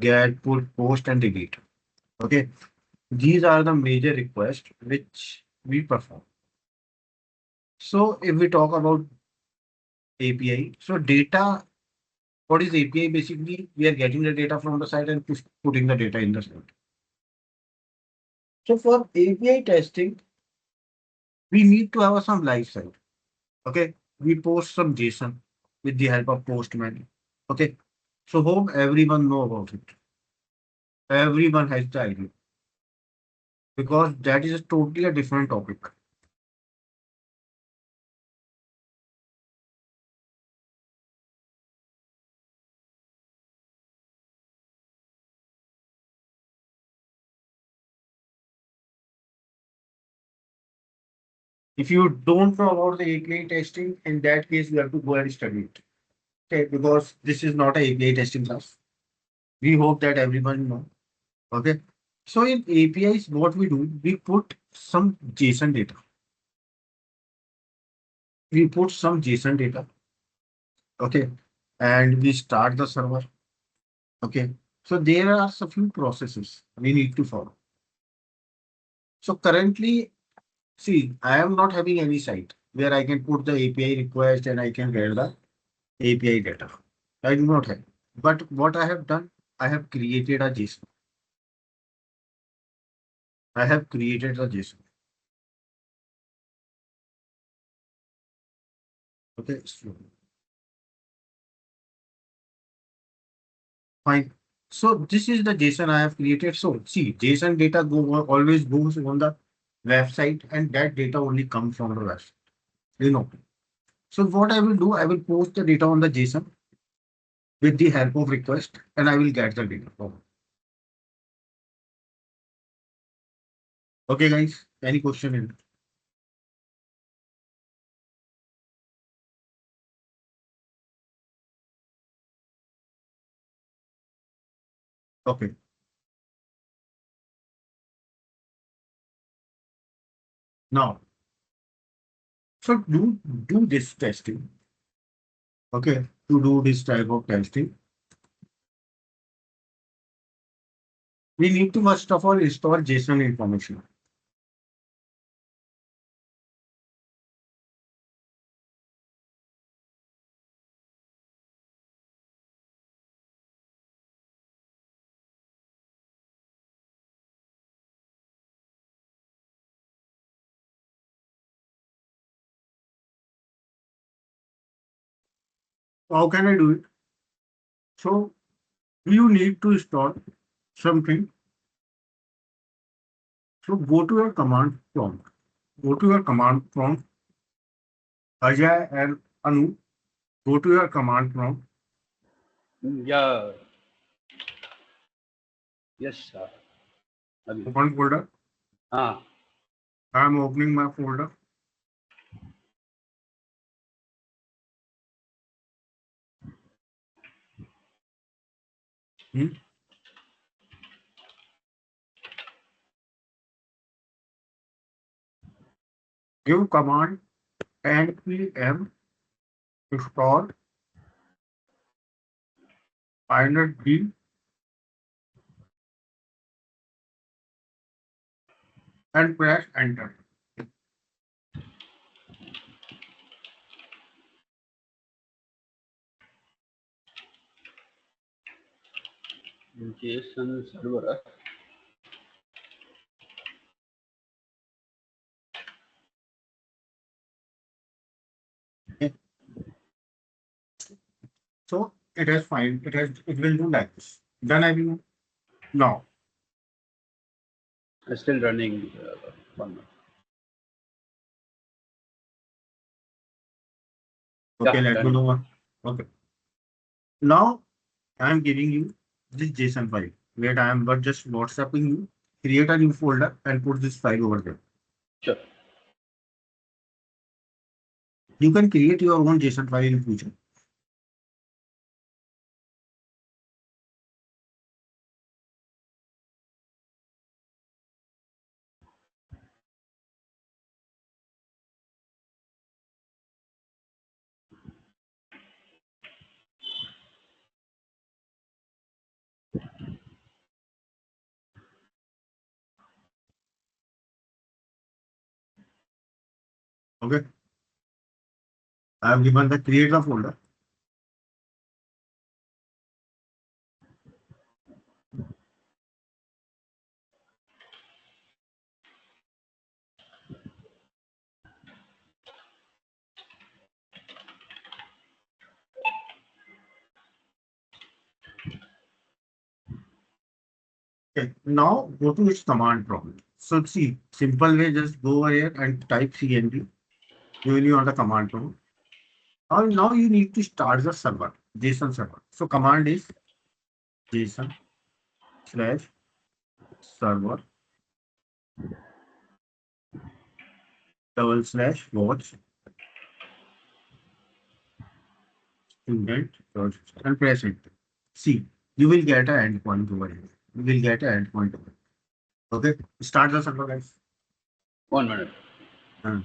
get, put, post, and delete. Okay. These are the major requests which we perform. So if we talk about API, so data, what is API? Basically, we are getting the data from the site and putting the data in the site. So for API testing, we need to have some live site. Okay. We post some JSON with the help of Postman. Okay. So hope everyone know about it. Everyone has the idea because that is a totally a different topic. If you don't know about the API testing, in that case, you have to go and study it. Okay, because this is not a API testing class. We hope that everyone know. Okay. So in APIs, what we do, we put some JSON data. We put some JSON data. Okay. And we start the server. Okay. So there are a few processes we need to follow. So currently, see, I am not having any site where I can put the API request and I can get the API data. I do not have. But what I have done, I have created a JSON. I have created a JSON. Okay, so fine. So this is the JSON I have created. So see, JSON data always goes on the website, and that data only comes from the website. You know. So what I will do, I will post the data on the JSON with the help of request, and I will get the data. Okay, guys. Any question in? Okay. Now, so do this testing. Okay. To do this type of testing, we need to first of all store JSON information. How can I do it? So you need to store something. So go to your command prompt. Go to your command prompt. Ajay and Anu, go to your command prompt. Yeah. Yes. Abhi. Open folder. हाँ. I am opening my folder. Hmm. Give command npm store -d and press enter. JSON server. Okay. So it has fine. It will do like this. Then I will now. Still running. One. Okay, Yeah, let me done. know what. Okay. Now I am giving you this JSON file where I am but just WhatsApping you. Create a new folder and put this file over there. Sure. You can create your own JSON file in future. Okay. I have given the create the folder. Okay. Now go to its command prompt. So see, simple way, just go here and type cmd. You will be on the command prompt. And now you need to start the server, JSON server. So command is JSON slash server double slash watch student and press enter. See, you will get an endpoint over here. You will get an endpoint over here. Okay, start the server, guys. 1 minute. Hmm.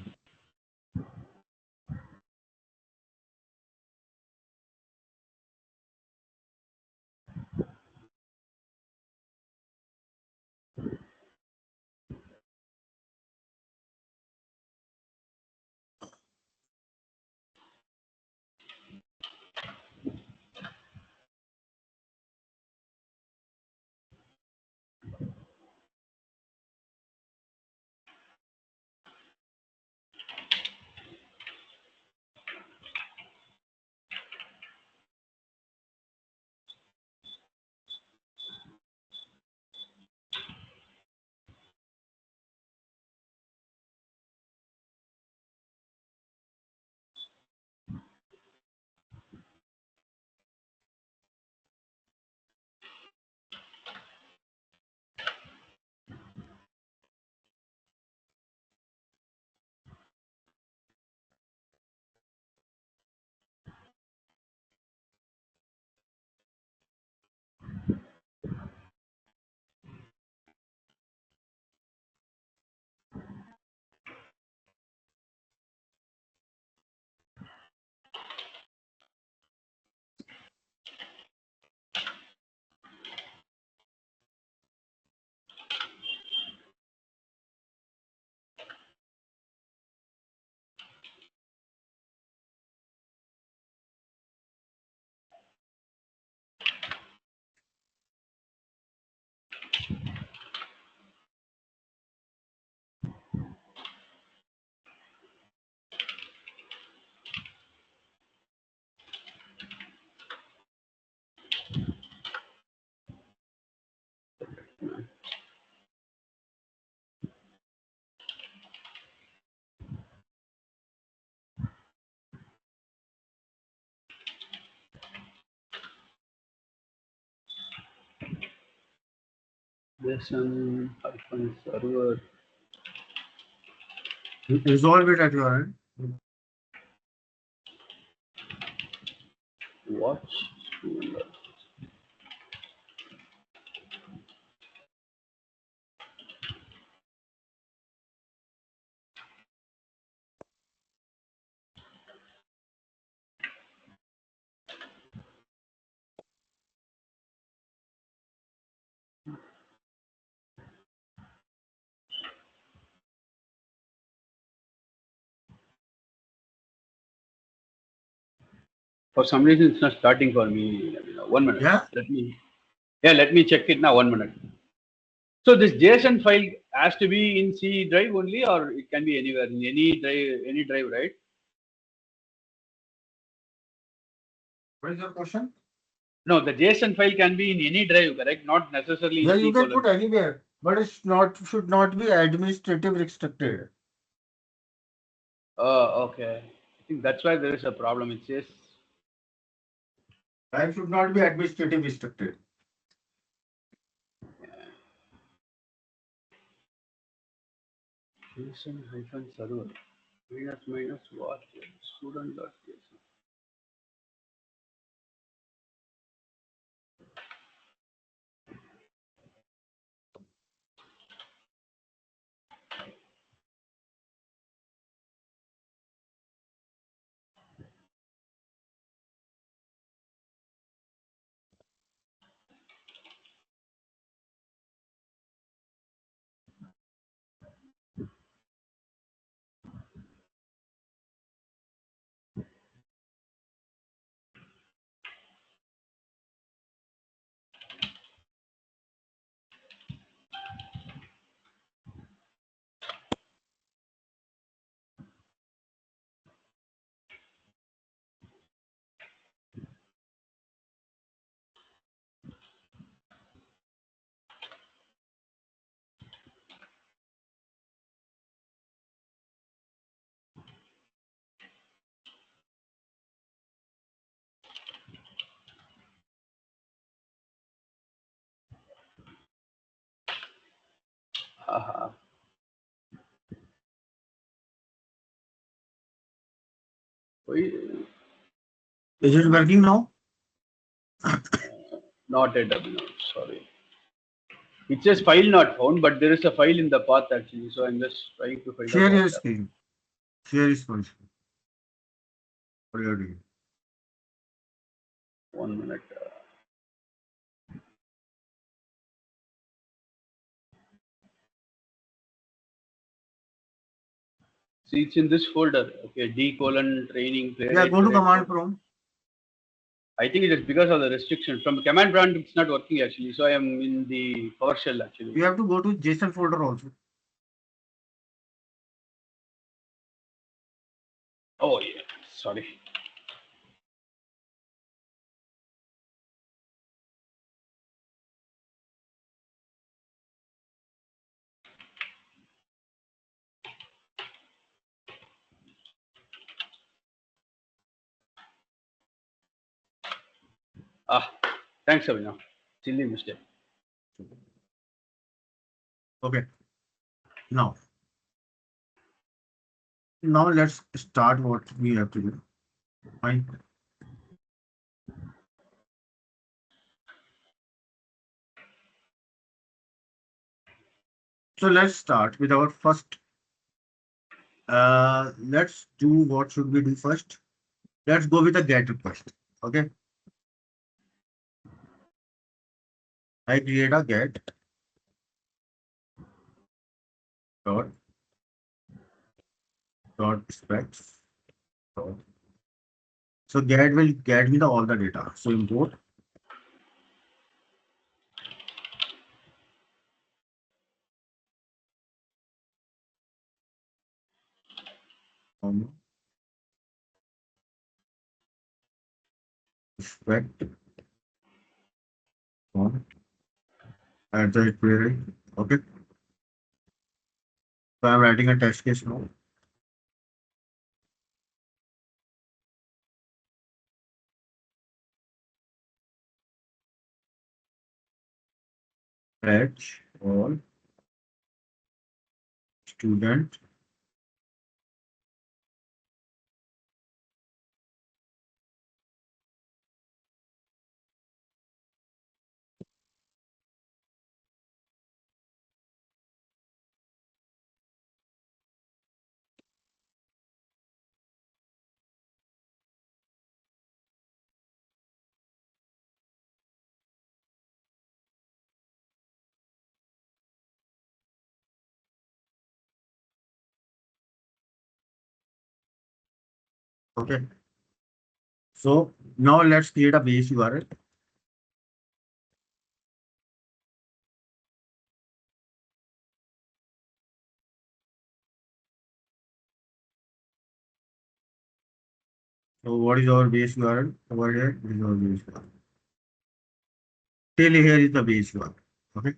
JSON hyphen server Resolve it at your end. watch student. For some reason, it's not starting for me. 1 minute. Yeah. Let me check it now. 1 minute. So this JSON file has to be in C drive only, or it can be anywhere in any drive, right? What is your question? No, the JSON file can be in any drive, correct? Not necessarily in Yeah, you C can colon. put anywhere, but it's not should not be administrative restricted. Okay. I think that's why there is a problem. It says Drive should not be administrative restricted. JSON hyphen server minus what student.json. Uh, we- Is it working now? Not a double note, sorry. It says file not found, but there is a file in the path actually. So I'm just trying to find out Share what your that. screen. Share your screen. What are you doing? 1 minute. See, it's in this folder. Okay, D colon training Yeah, playwright go to playwright command code. prompt. I think it is because of the restriction. From command prompt, it's not working actually. So I am in the PowerShell actually. You have to go to JSON folder also. Oh yeah, sorry. Ah, thanks, Avina. Silly mistake. Okay. Now, now let's start what we have to do. Fine. So let's start with our first. Let's do what should we do first? Let's go with a get request. Okay. I create a get dot specs. Dot. So get will get me the all the data. So import spec on at the query. Okay. So I'm writing a test case now. Fetch all student. Okay. So now let's create a base URL. So what is our base URL? Over here, this is our base URL. Till here is the base URL. Okay.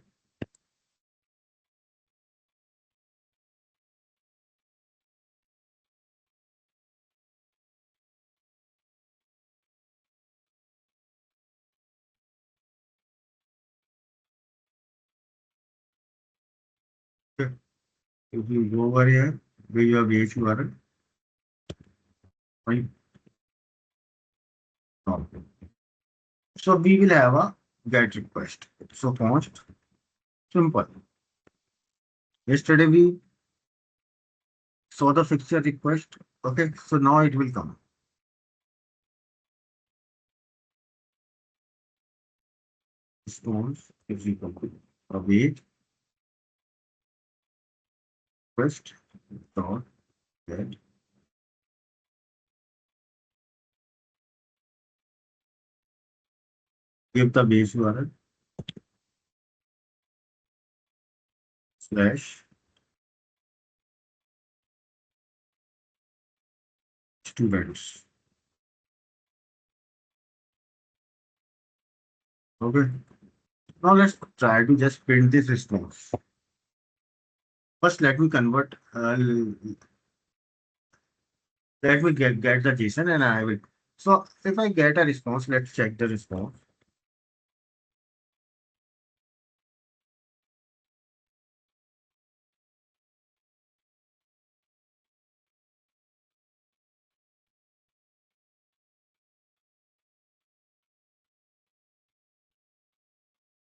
Okay. If you go over here, where your base URL, fine. Now, so we will have a get request. So const simple. Yesterday we saw the fixture request. Okay. So now it will come. Response is equal to await request dot get. Give the base URL slash students. Okay. Now let's try to just print this response. First, let me convert. Let me get the JSON and I will. So if I get a response, let's check the response.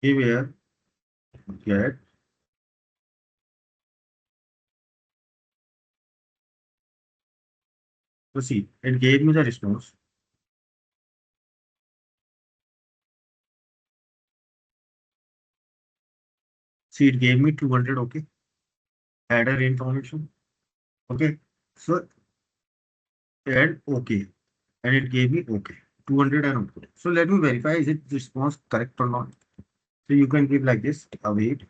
Here get. So see, it gave me the response. See, it gave me 200. Okay, header information. Okay, so and okay, and it gave me okay 200 and okay. So let me verify is it response correct or not. So you can give like this await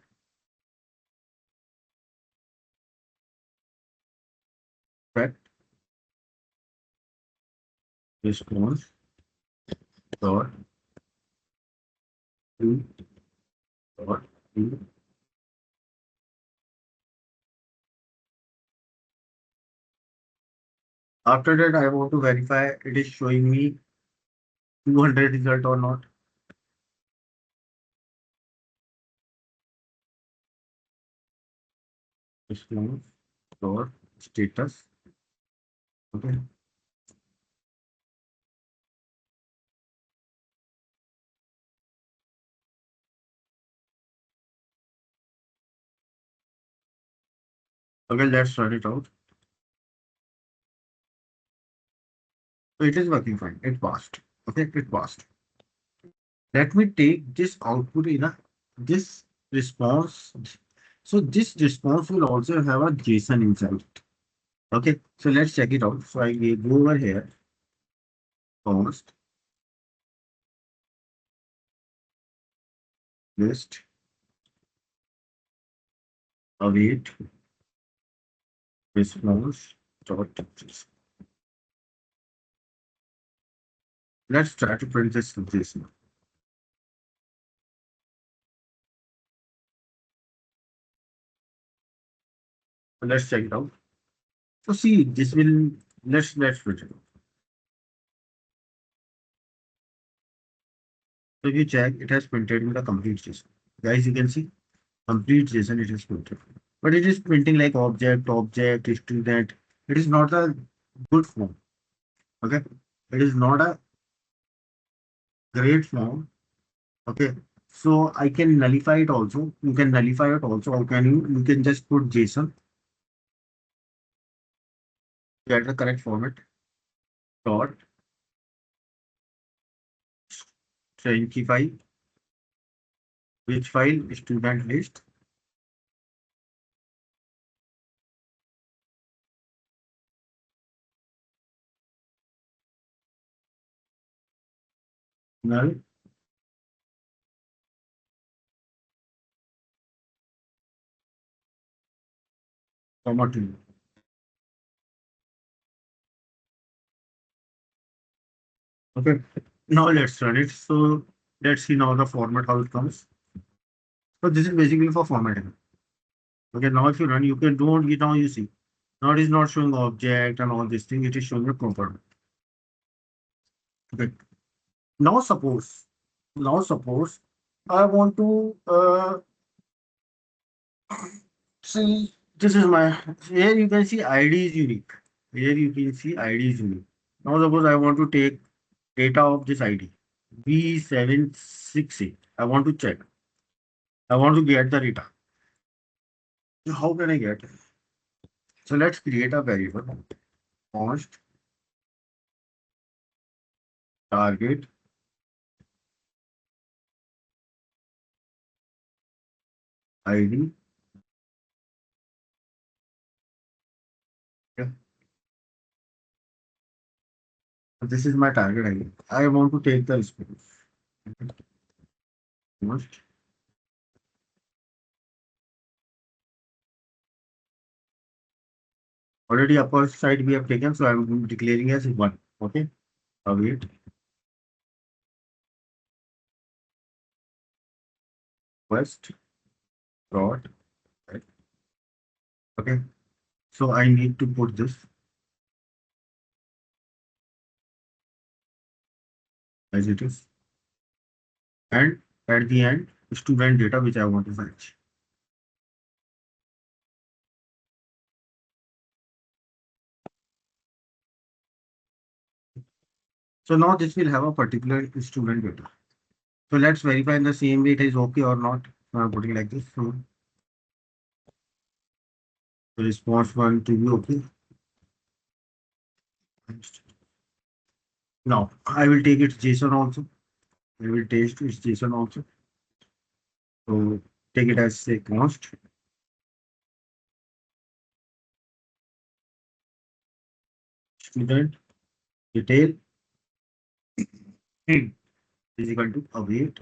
correct response dot to dot to. After that, I want to verify it is showing me 200 result or not. Response dot status. Okay. Okay, let's run it out. So it is working fine. It passed. Okay, it passed. Let me take this output in a this response. So this response will also have a JSON inside. Okay, so let's check it out. So I will go over here, const list await response dot JSON. Let's try to print this with JSON. So let's check it out. So see, this will let's print it out. So if you check, it has printed with a complete JSON. Guys, you can see complete JSON it is printed. But it is printing like object, student. It is not a good form. Okay. It is not a great form. Okay. So I can nullify it also. You can nullify it also. Or can you can just put JSON, get the correct format, dot, stringify, which file, student list, null, comma 2. Okay. Now let's run it. So let's see now the format how it comes. So this is basically for formatting. Okay, now if you run, you can don't get now you see. Now it is not showing object and all this thing, it is showing a proper. Okay. Now suppose I want to see this is my here you can see ID is unique. Here you can see ID is unique. Now suppose I want to take data of this ID B768. I want to check. I want to get the data. So how can I get it? So let's create a variable const target ID. Yeah. So this is my target ID. I want to take the response. Const. Already upper side we have taken, so I'm declaring as one. Okay. Await request dot. Right. Okay. So I need to put this as it is. And at the end, student data which I want to fetch. So now this will have a particular student data. So let's verify in the same way it is okay or not. I'm putting like this. So the response one to be okay. Now I will take its JSON also. I will taste its JSON also. So take it as say const student detail is equal to await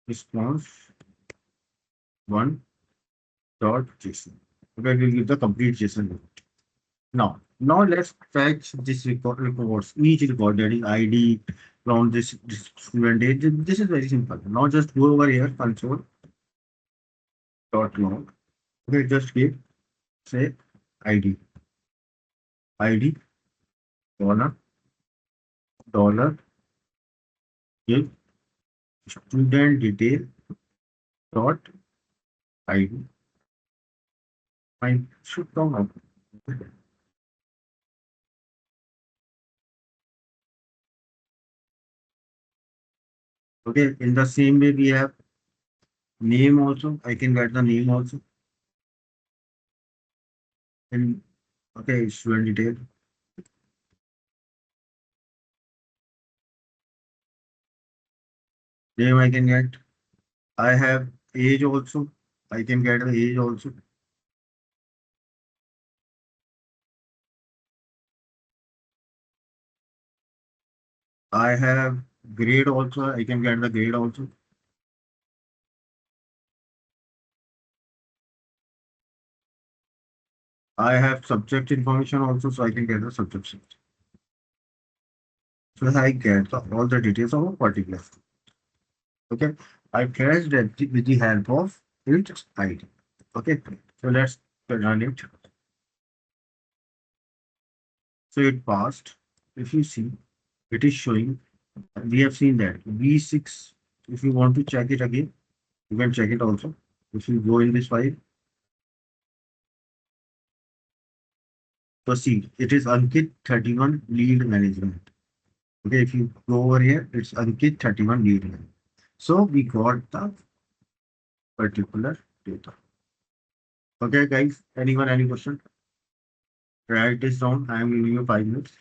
response one dot JSON. Okay, we'll give the complete JSON. Now let's fetch this records, each record that is ID from this student age. This is very simple. Now just go over here, console dot log. Okay, just give say ID, ID dollar give student detail dot ID. Fine, should come up. Okay, in the same way we have name also. I can get the name also. And okay, student detail. Name I can get. I have age also. I can get the age also. I have grade also. I can get the grade also. I have subject information also, so I can get the subject. So I get all the details of a particular. Okay. I traced that with the help of int ID. Okay. So let's run it. So it passed. If you see, it is showing. We have seen that V6. If you want to check it again, you can check it also. If you go in this file, so see, it is Ankit 31 lead management. Okay, if you go over here, it's Ankit 31 lead management. So we got the particular data. Okay, guys, anyone, any question? Write this down. I am giving you 5 minutes.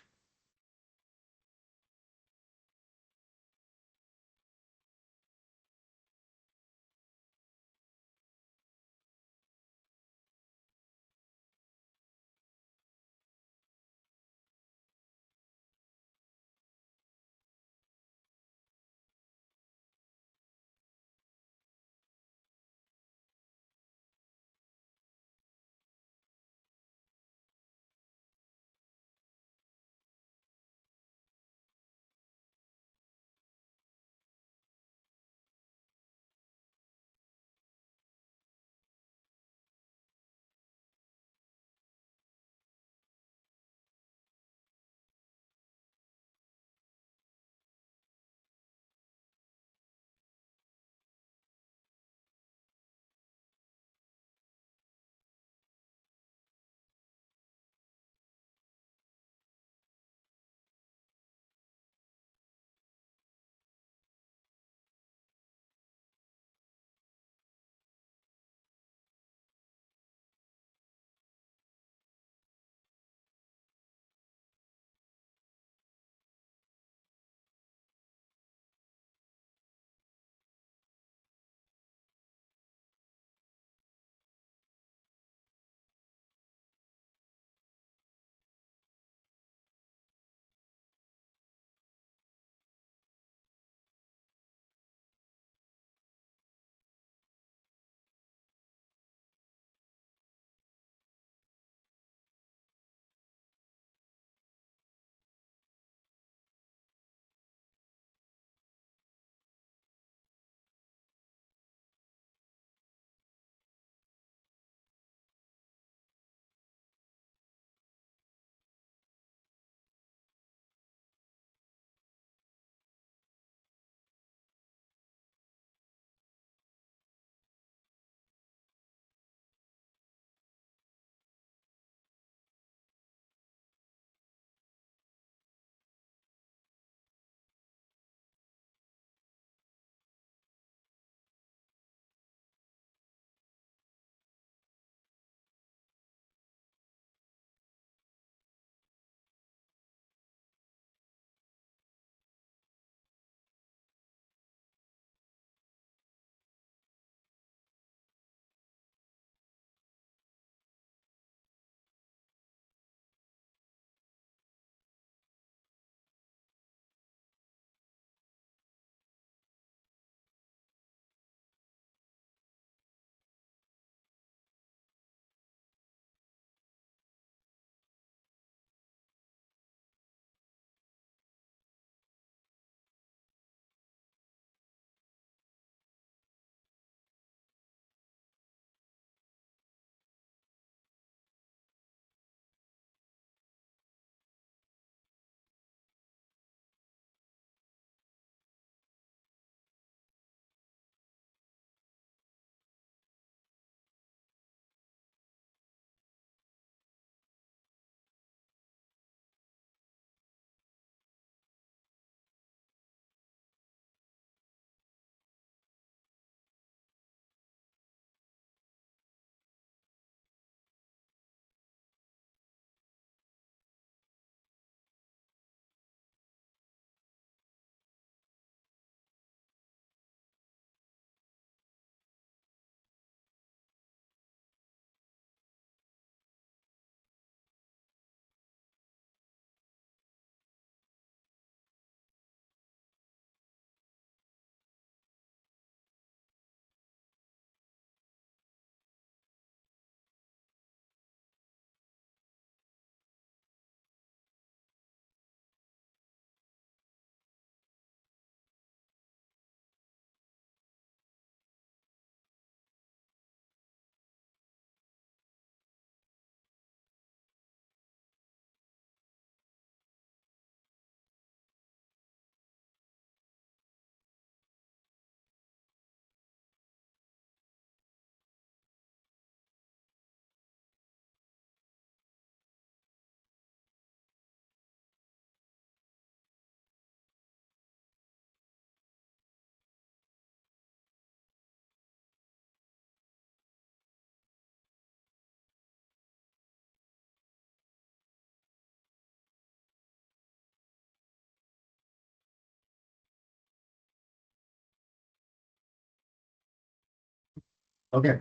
Okay,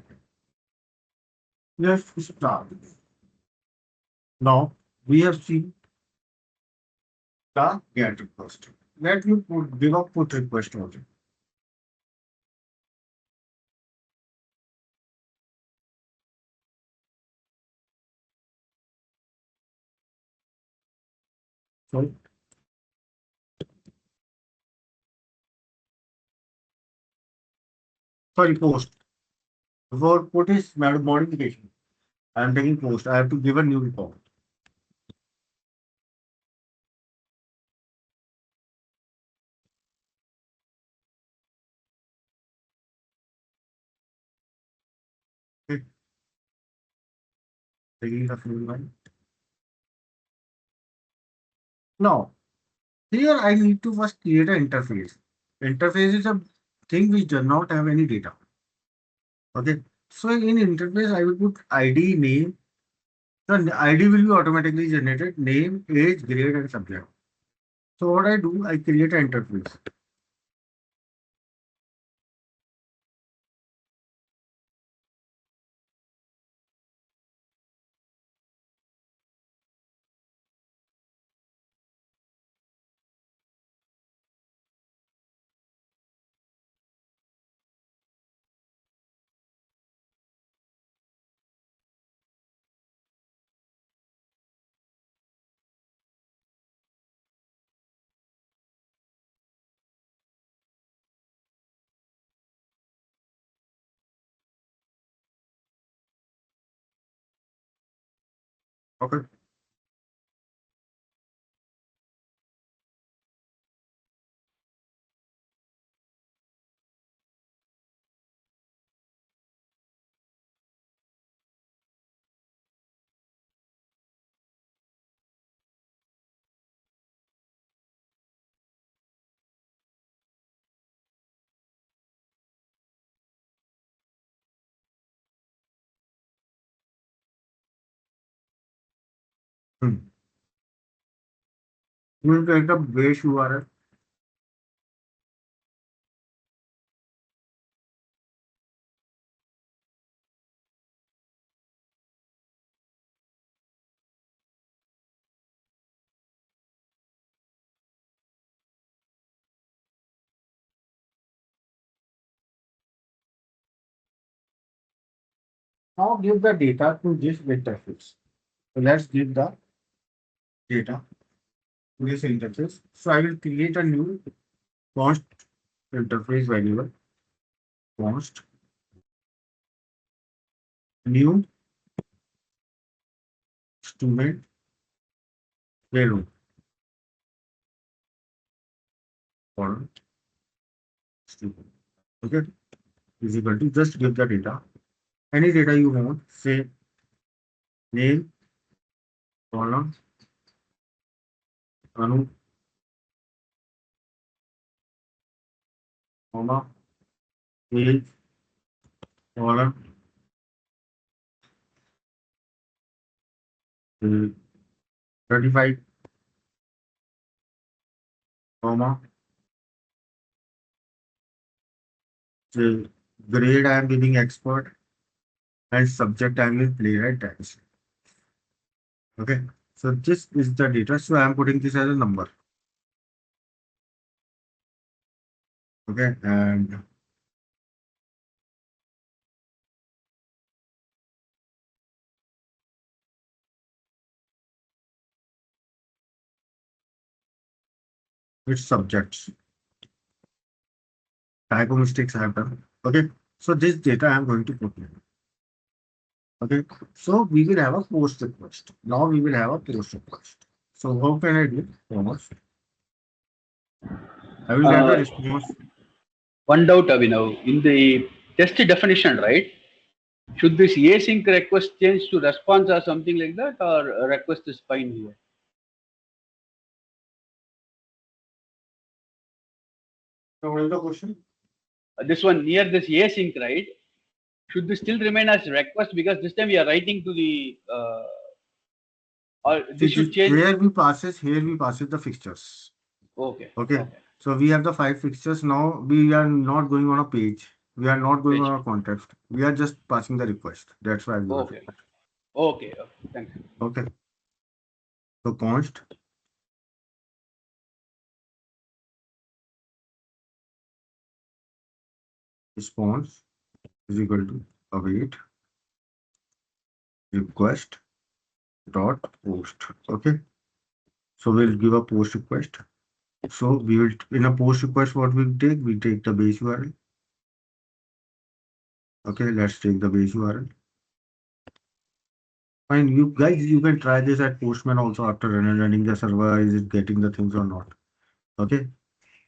let's start. Now we have seen the get request. Let me give a put request also. So sorry, post. Before put is modification. I am taking post. I have to give a new report. Okay, taking the full one. Now, here I need to first create an interface. Interface is a thing which does not have any data. Okay. So in interface, I will put ID, name. The ID will be automatically generated, name, age, grade, and subject. So what I do, I create an interface. Okay. Hmm. You will take the base URL. Now give the data to this interface. So let's give the data to this interface. So I will create a new const interface variable. Const new student payload for student. Okay, is equal to just give the data. Any data you want, say name, column, Anu, comma, age, column, 35, comma, say grade I am giving expert and subject I am in playwright text. Okay, so this is the data. So I am putting this as a number. Okay, and its subjects. Typo mistakes happen. Okay, so this data I am going to put here. Okay, so we will have a post request. Now we will have a post request. So how can I do it? Thomas? I will get the Uh, response. One doubt, Abhinav, in the test definition, right? Should this async request change to response or something like that, or a request is fine here? So what is the question? This one near this async, right? Should this still remain as request because this time we are writing to the or See, this should change? here we passes the fixtures. Okay, Okay, okay, so we have the five fixtures now. We are not going on a page. We are not going Which? on a context. We are just passing the request. That's why we were. Okay. Okay. Okay. Thanks. Okay. So const response is equal to await request dot post. Okay. So we'll give a post request. So we will in a post request, what we take the base URL. Okay, let's take the base URL. Fine, you guys, you can try this at Postman also after running the server. Is it getting the things or not? Okay,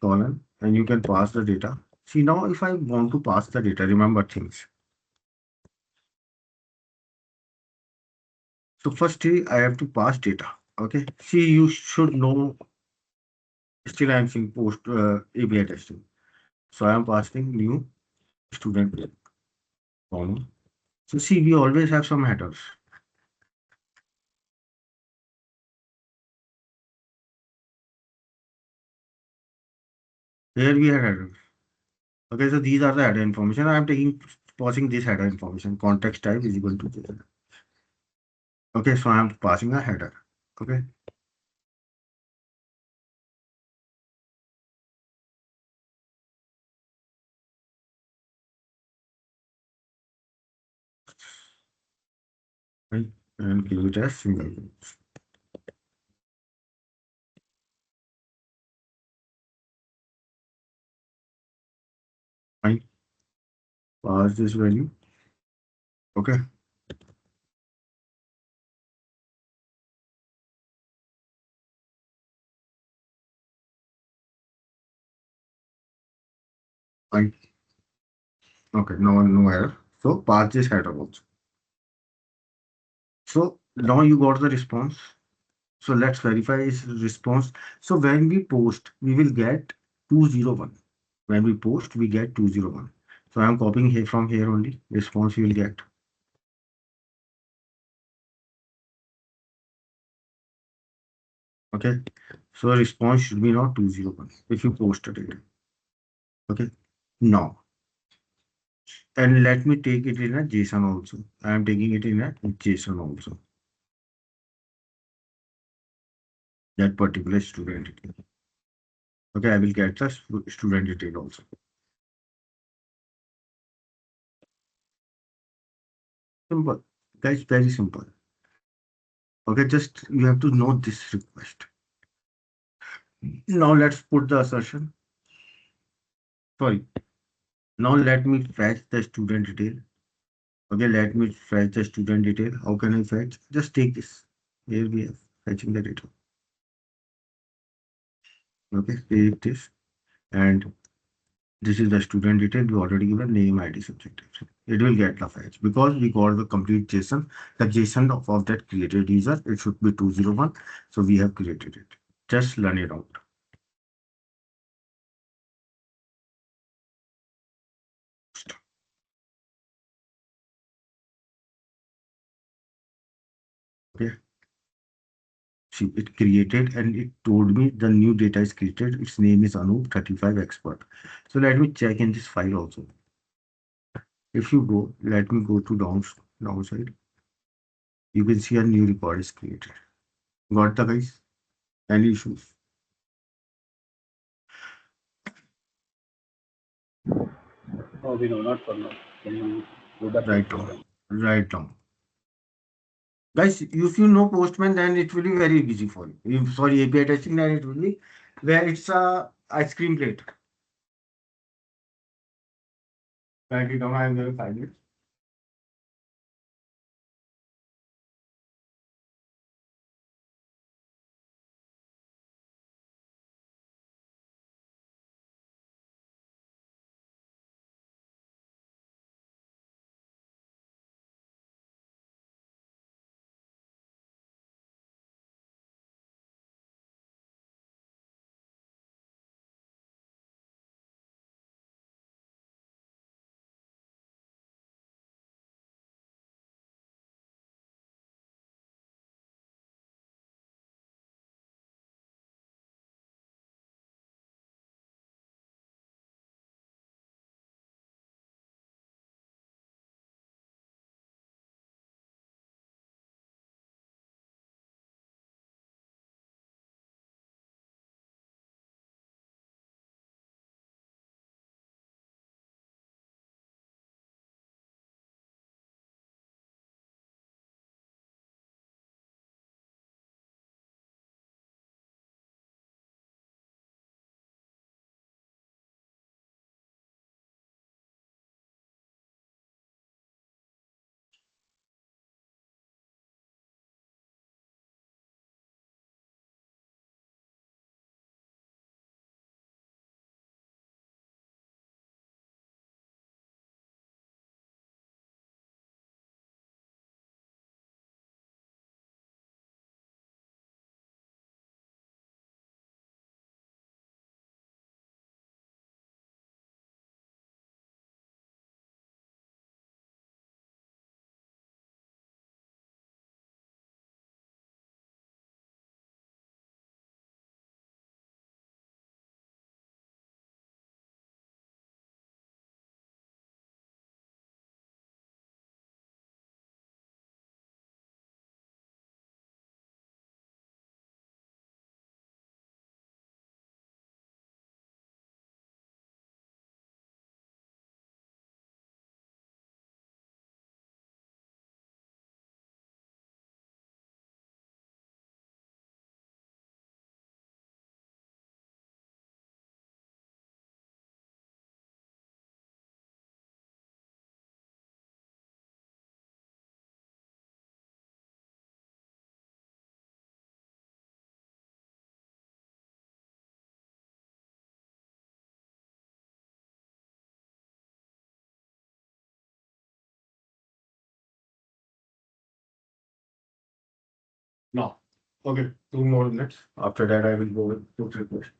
colon, and you can pass the data. See now, if I want to pass the data, remember things. So firstly, I have to pass data. Okay, see, you should know. Still, I am seeing post API testing. So I am passing new student column. So see, we always have some headers. Here we have headers. Okay, so these are the header information. I am passing this header information. Context type is equal to this. Okay, so I am passing a header. Okay, right, and give it as single quotes. Fine, pass this value. Okay, fine. Okay, no error. So pass this header also. So now you got the response. So let's verify its response. So when we post, we will get 201. When we post, we get 201. So I am copying here from here only. Response you will get. Okay. So response should be not 201 if you posted it. Okay. Now, and let me take it in a JSON also. I am taking it in a JSON also. That particular student detail. Okay, I will get the student detail also. Simple. Guys, very simple. Okay, just you have to know this request. Now let's put the assertion. Sorry. Now let me fetch the student detail. Okay, let me fetch the student detail. How can I fetch? Just take this. Here we are fetching the data. Okay, take this, and this is the student detail. We already given name, ID, subject. It will get the fetch because we got the complete JSON. The JSON of that created user, it should be 201. So we have created it. Just learn it out. Okay. See, it created and it told me the new data is created. Its name is Anup 35 expert. So let me check in this file also. If you go, let me go to downside. You can see a new record is created. Got the guys? Any issues? Oh, we know, not for now. Can you go back to the Right on. program? Right on. Guys, if you know Postman, then it will be very easy for you. If sorry, API testing, then it will be where it's a ice cream plate. Write it down. I am going to find it. Now, okay, 2 more minutes. After that, I will go with put request.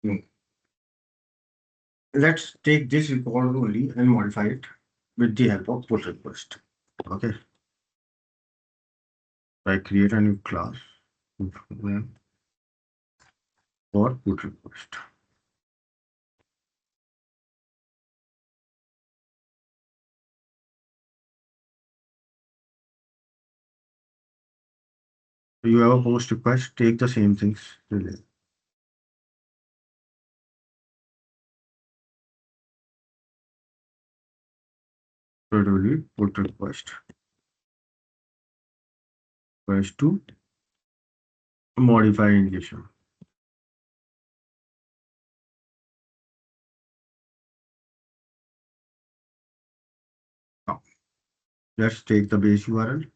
Hmm. Let's take this record only and modify it with the help of put request. Okay, I create a new class for put request. You have a post request, take the same things. Really. So it will be put request to modify engagement. Now, let's take the base URL.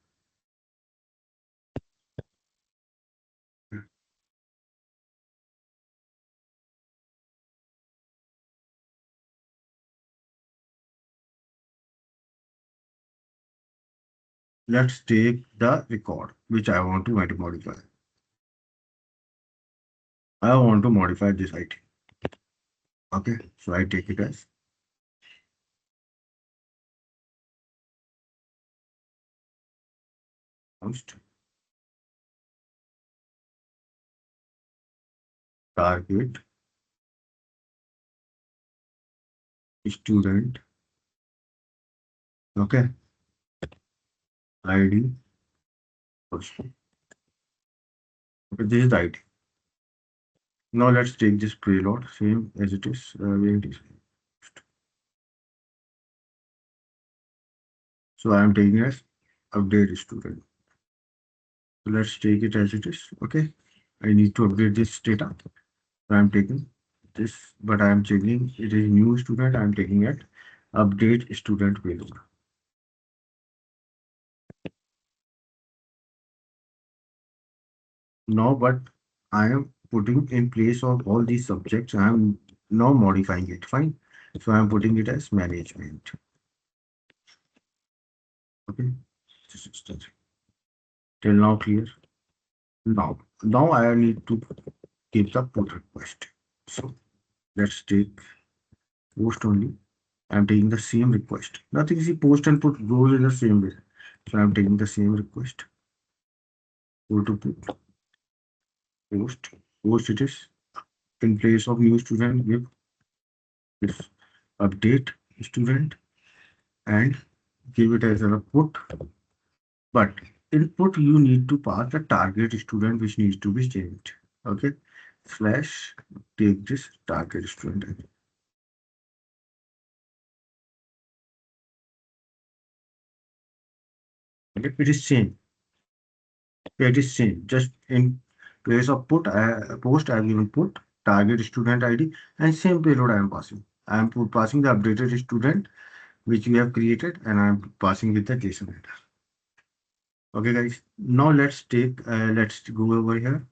Let's take the record, which I want to modify. I want to modify this item. Okay, so I take it as post target student. Okay, ID. Okay, this is the ID. Now let's take this payload, same as it is. Where it is. So I am taking as update student. So let's take it as it is. Okay, I need to update this data. So I'm taking this, but I am checking it is new student. I'm taking it update student payload. Now, but I am putting in place of all these subjects. I am now modifying it. Fine. So I am putting it as management. Okay. This is till now clear. Now I need to give the put request. So let's take post only. I'm taking the same request. Nothing see post and put goes in the same way. So I'm taking the same request. Go to put post. Post it is in place of new student give this update student and give it as a put. But input you need to pass the target student which needs to be changed. Okay. Slash take this target student. Okay. It is same. It is same. Just in place of put post I have given put target student ID and same payload I am passing. I am passing the updated student which we have created and I am passing with the JSON header. Okay guys. Now let's go over here.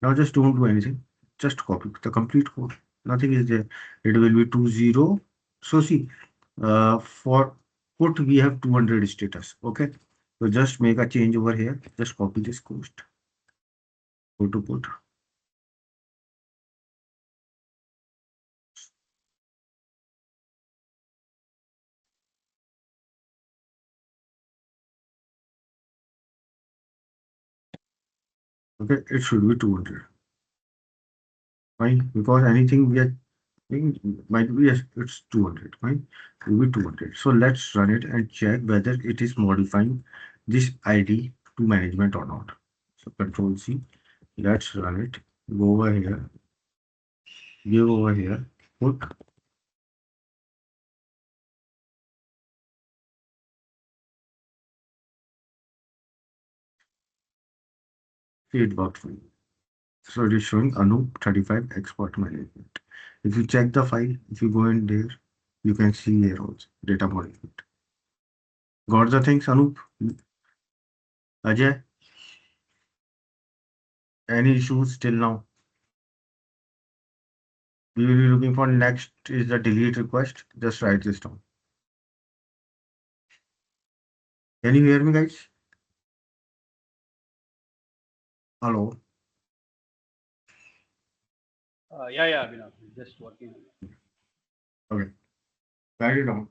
Now just don't do anything. Just copy the complete code. Nothing is there. It will be 20. So see, for put we have 200 status. Okay. So just make a change over here. Just copy this code. Go to put. Okay. It should be 200. Fine. Because anything we are might be, yes, it's 200. Fine. It will be 200. So let's run it and check whether it is modifying this ID to management or not. So control C. Let's run it. Go over here. Give over here. Put feedback file. So it is showing Anup 35 export management. If you check the file, if you go in there, you can see here also data management. Got the things, Anup? Ajay, any issues till now? We will be looking for next is the delete request. Just write this down. Can you hear me, guys? Hello. Yeah, Abhinav, just working on it. Okay. Write it down.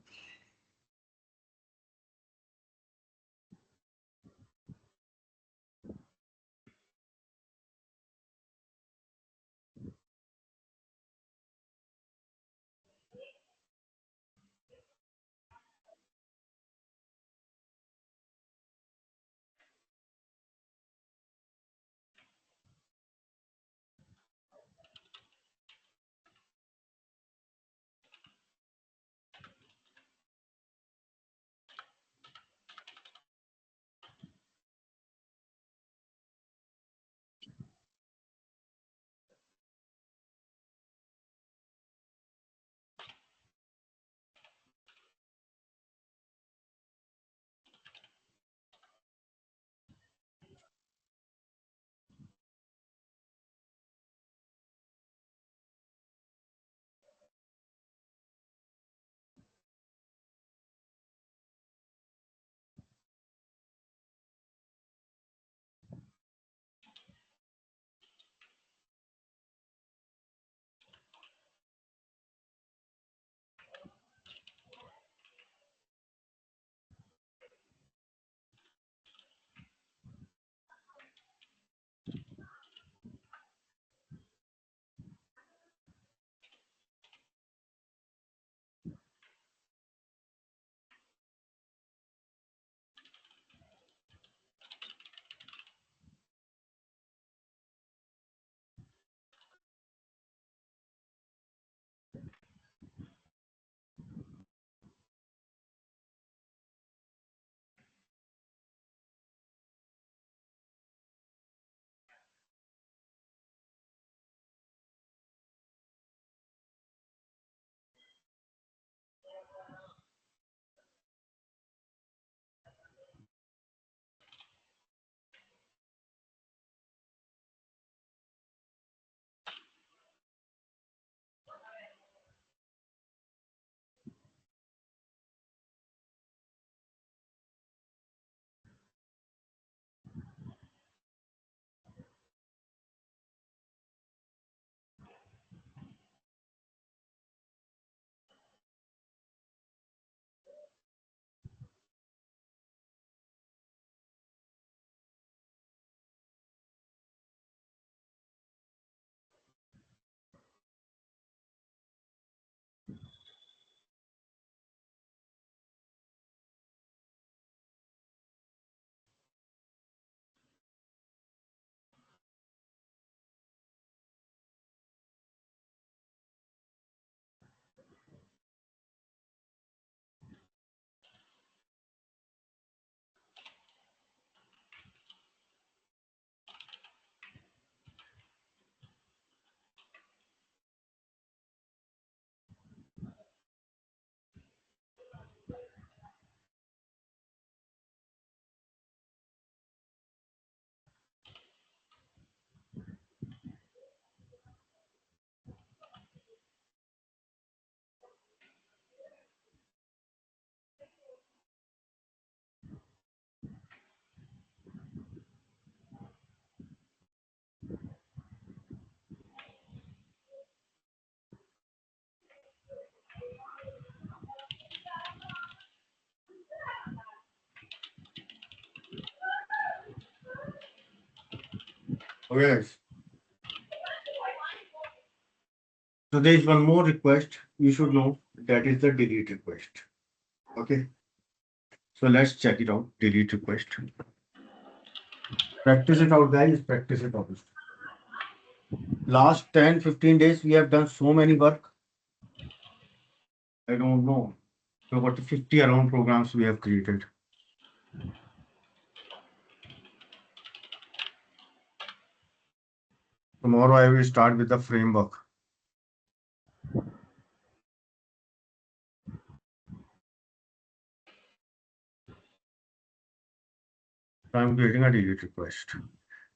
Okay, guys. So there is one more request you should know, that is the delete request. Okay. So let's check it out. Delete request. Practice it out, guys. Practice it out. Last 10-15 days, we have done so many work. I don't know. About 50 around programs we have created. Tomorrow I will start with the framework. So I'm creating a delete request.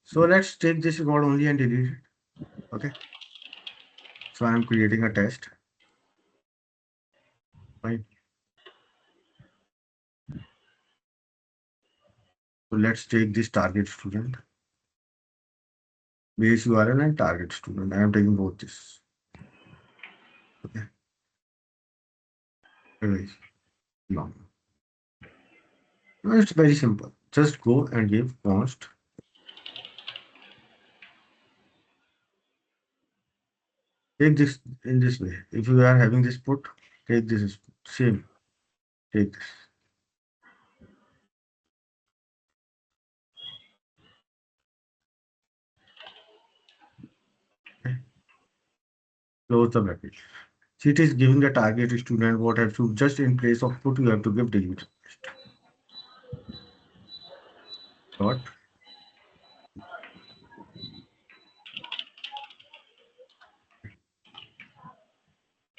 So let's take this record only and delete it. Okay. So I'm creating a test. Fine. So let's take this target student, base URL and target student. I am taking both this. Okay. Otherwise, no. No, it's very simple. Just go and give const. Take this in this way. If you are having this put, take this same. Take this. Okay. Close the bracket. See, it is giving the target student what have to just in place of put, you have to give delete dot.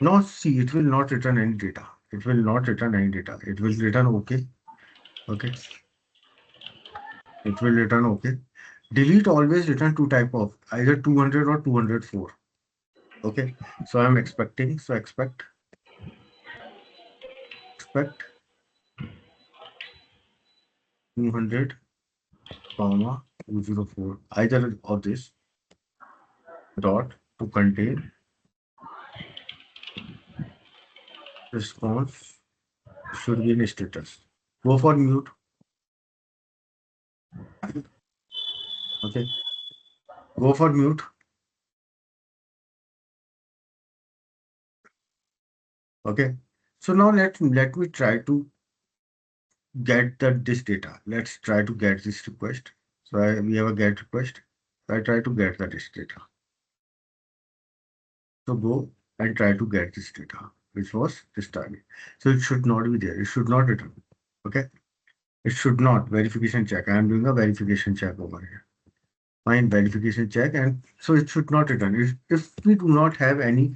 No, see, it will not return any data. It will not return any data. It will return okay. Okay. It will return okay. Delete always return two type of either 200 or 204. Okay. So I'm expecting. So expect 200 comma 204 either of this dot to contain response should be in status. Go for mute. Okay. Go for mute. Okay. So now let me try to get this data. Let's try to get this request. So we have a get request. So I try to get this data. So go and try to get this data, which was this target. So it should not be there. It should not return. Okay. It should not. Verification check. I am doing a verification check over here. Fine, verification check. And so it should not return. If we do not have any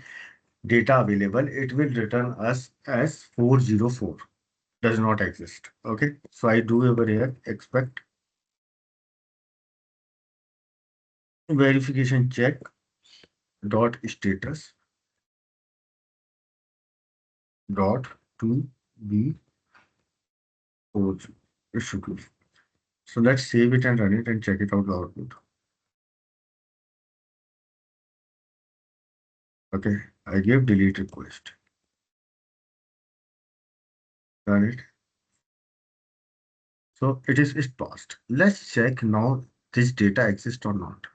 data available, it will return us as 404. Does not exist. Okay. So I do over here expect verification check dot status dot to be forged. It should be. So let's save it and run it and check it out the output. Okay, I gave delete request. Run it. So it is passed. Let's check now this data exists or not.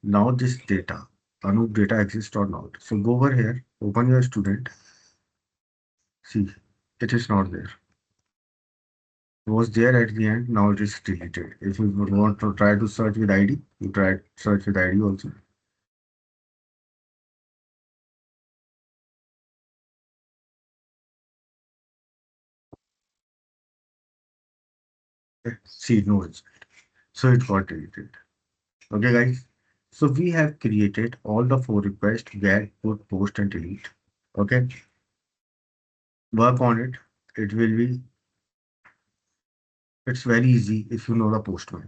Now this data, Anup data exists or not. So go over here, open your student. See, it is not there. It was there at the end, now it is deleted. If you would want to try to search with ID, you try search with ID also. See, no result. So it got deleted. Okay, guys. So we have created all the four requests: get, put, post, and delete. Okay. Work on it. It will be, it's very easy if you know the postman.